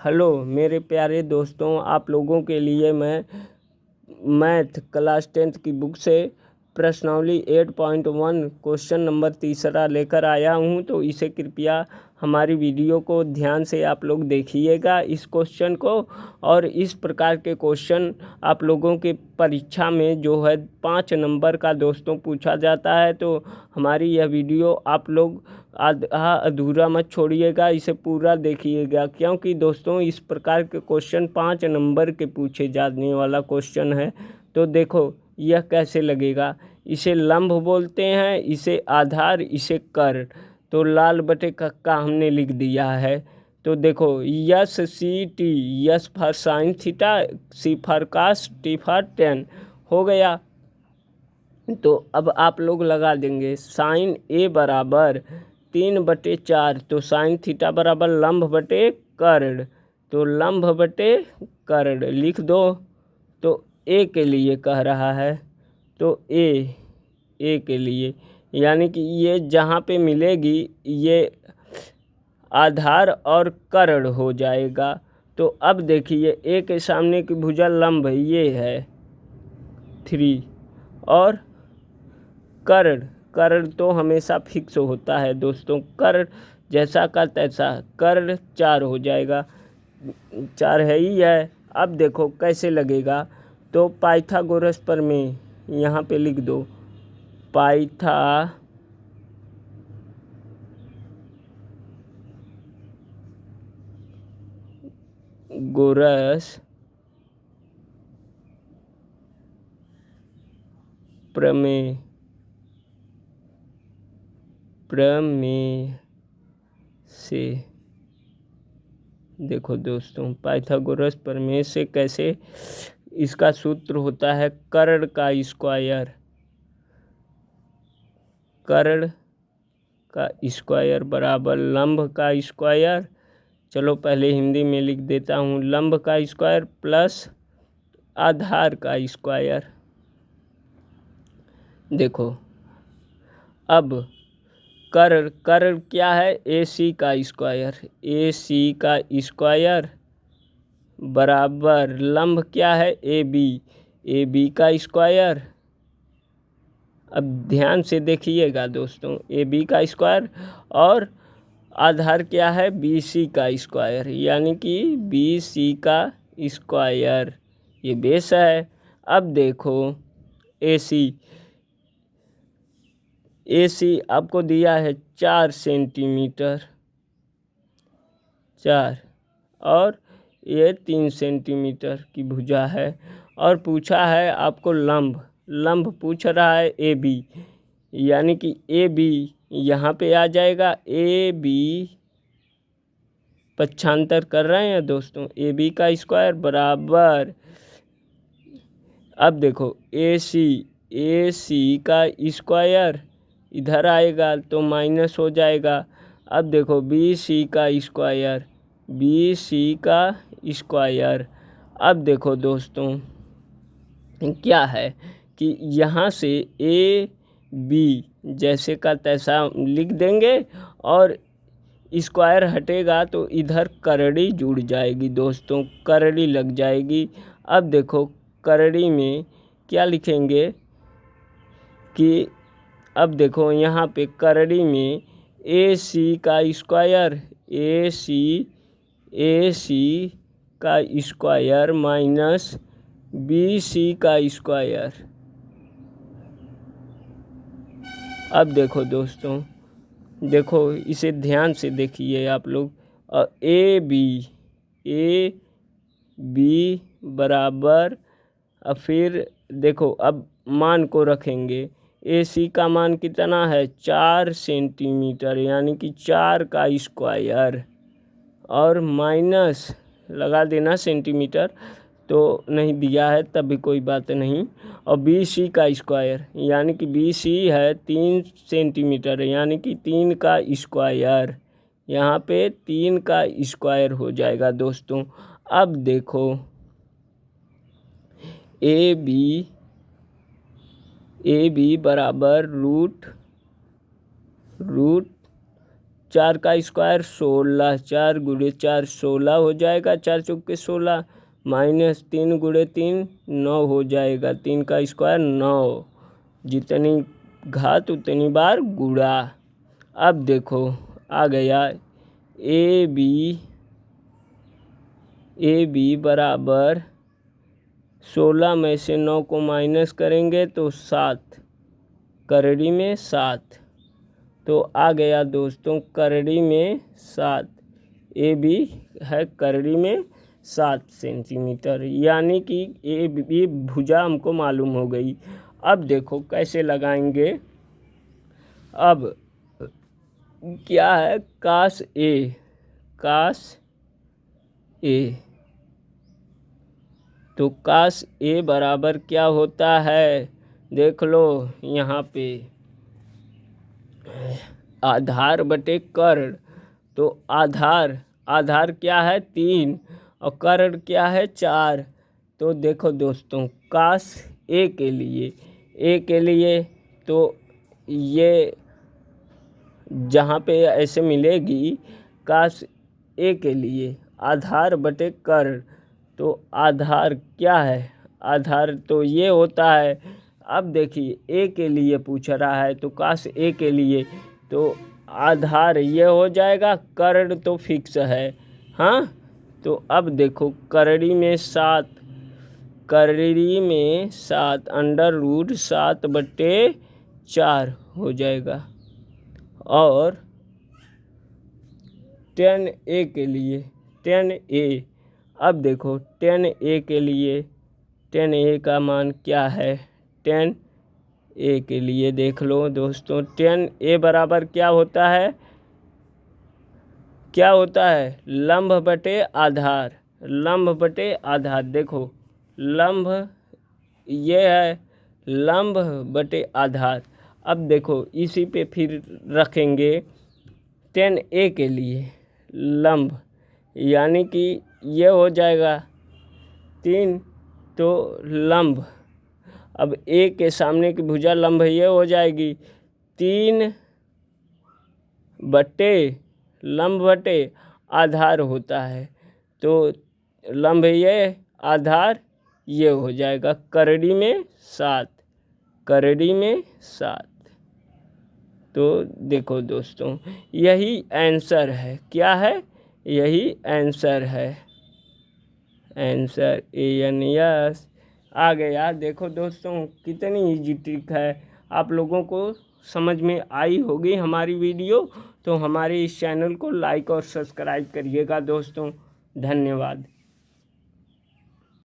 Hello मेरे प्यारे दोस्तों, आप लोगों के लिए मैं मैथ क्लास 10th की बुक से प्रश्नावली 8.1 क्वेश्चन नंबर 3 लेकर आया हूं। तो इसे कृपया हमारी वीडियो को ध्यान से आप लोग देखिएगा इस क्वेश्चन को। और इस प्रकार के क्वेश्चन आप लोगों के परीक्षा में जो है 5 नंबर का दोस्तों पूछा जाता है। तो हमारी यह वीडियो आप लोग आधा अधूरा मत छोड़िएगा, इसे पूरा देखिएगा, क्योंकि दोस्तों इस प्रकार के क्वेश्चन 5 नंबर के पूछे जाने वाला क्वेश्चन है। तो देखो यह कैसे लगेगा। इसे लंब बोलते हैं, इसे आधार, इसे कर्ण। तो लाल बटे कक्का हमने लिख दिया है। तो देखो S C T, S for sine theta, C for cos, T for tan हो गया। तो अब आप लोग लगा देंगे साइन ए बराबर 3/4। तो साइन थीटा बराबर लंब बटे कर्ण। तो लंब बटे कर्ण लिख दो। तो ए के लिए कह रहा है, तो ए के लिए यानी कि ये जहाँ पे मिलेगी ये आधार और कर्ण हो जाएगा। तो अब देखिए ए के सामने की भुजा लंब ये है 3, और कर्ण तो हमेशा फिक्स होता है दोस्तों। कर्ण जैसा का तैसा, कर्ण 4 हो जाएगा, 4 है ही है। अब देखो कैसे लगेगा। तो पाइथागोरस प्रमेय यहाँ पे लिख दो। पाइथागोरस प्रमेय से देखो दोस्तों, पाइथागोरस प्रमेय से कैसे, इसका सूत्र होता है कर्ण का स्क्वायर, कर्ण का स्क्वायर बराबर लंब का स्क्वायर। चलो पहले हिंदी में लिख देता हूँ, लंब का स्क्वायर प्लस आधार का स्क्वायर। देखो अब कर्ण क्या है, ए सी का स्क्वायर, ए सी का स्क्वायर बराबर लंब क्या है, ए बी का स्क्वायर। अब ध्यान से देखिएगा दोस्तों, ए बी का स्क्वायर, और आधार क्या है, बी सी का स्क्वायर, यानी कि बी सी का स्क्वायर, ये बेस है। अब देखो ए सी आपको दिया है 4 सेंटीमीटर, 4, और ये 3 सेंटीमीटर की भुजा है। और पूछा है आपको लंब पूछ रहा है ए बी, यानी कि ए बी यहाँ पे आ जाएगा। ए बी पक्षांतर कर रहे हैं दोस्तों, ए बी का स्क्वायर बराबर, अब देखो ए सी का स्क्वायर इधर आएगा तो माइनस हो जाएगा। अब देखो बी सी का स्क्वायर, बी सी का स्क्वायर। अब देखो दोस्तों क्या है कि यहाँ से ए बी जैसे का तैसा लिख देंगे, और स्क्वायर हटेगा तो इधर करड़ी जुड़ जाएगी दोस्तों, करड़ी लग जाएगी। अब देखो करड़ी में क्या लिखेंगे कि, अब देखो यहाँ पे करड़ी में ए सी का स्क्वायर, ए सी का स्क्वायर माइनस बी सी का स्क्वायर। अब देखो दोस्तों, देखो इसे ध्यान से देखिए आप लोग, ए बी बराबर, अब फिर देखो अब मान को रखेंगे। ए सी का मान कितना है, 4 सेंटीमीटर, यानी कि 4 का स्क्वायर, और माइनस लगा देना सेंटीमीटर, तो नहीं दिया है तब भी कोई बात नहीं। और बी सी का स्क्वायर, यानी कि बी सी है 3 सेंटीमीटर, यानी कि 3 का स्क्वायर, यहाँ पे 3 का स्क्वायर हो जाएगा दोस्तों। अब देखो ए बी बराबर रूट 4 का स्क्वायर 16, 4 गुणे 4 16 हो जाएगा, 4 चौके 16 माइनस 3 गुणे 3 9 हो जाएगा, 3 का स्क्वायर 9, जितनी घात उतनी बार गुणा। अब देखो आ गया ए बी बराबर 16 में से 9 को माइनस करेंगे तो 7, करड़ी में 7, तो आ गया दोस्तों करड़ी में 7, ए बी है करड़ी में 7 सेंटीमीटर, यानी कि ए बी भुजा हमको मालूम हो गई। अब देखो कैसे लगाएंगे। अब क्या है, कास ए, तो कास ए बराबर क्या होता है, देख लो यहाँ पे आधार बटे कर्ण, तो आधार क्या है 3 और कर्ण क्या है 4। तो देखो दोस्तों कास ए के लिए तो ये जहाँ पे ऐसे मिलेगी कास ए के लिए आधार बटे कर्ण, तो आधार क्या है, आधार तो ये होता है। अब देखिए ए के लिए पूछ रहा है तो कास ए के लिए तो आधार ये हो जाएगा, कर्ण तो फिक्स है। हाँ, तो अब देखो करड़ी में 7 अंडर रूट 7 बटे 4 हो जाएगा। और 10A के लिए 10A, अब देखो 10A के लिए 10A का मान क्या है, 10A के लिए देख लो दोस्तों 10A बराबर क्या होता है, लंब बटे आधार, देखो लंब ये है, लंब बटे आधार। अब देखो इसी पे फिर रखेंगे 10A के लिए लंब, यानी कि ये हो जाएगा 3, तो लंब, अब ए के सामने की भुजा लंब ये हो जाएगी 3 बटे लंब बटे आधार होता है, तो लंब ये आधार ये हो जाएगा करड़ी में 7। तो देखो दोस्तों यही आंसर है, क्या है, यही आंसर है, आंसर ANS आ गया। देखो दोस्तों कितनी इजी ट्रिक है, आप लोगों को समझ में आई होगी हमारी वीडियो, तो हमारे इस चैनल को लाइक और सब्सक्राइब करिएगा दोस्तों। धन्यवाद।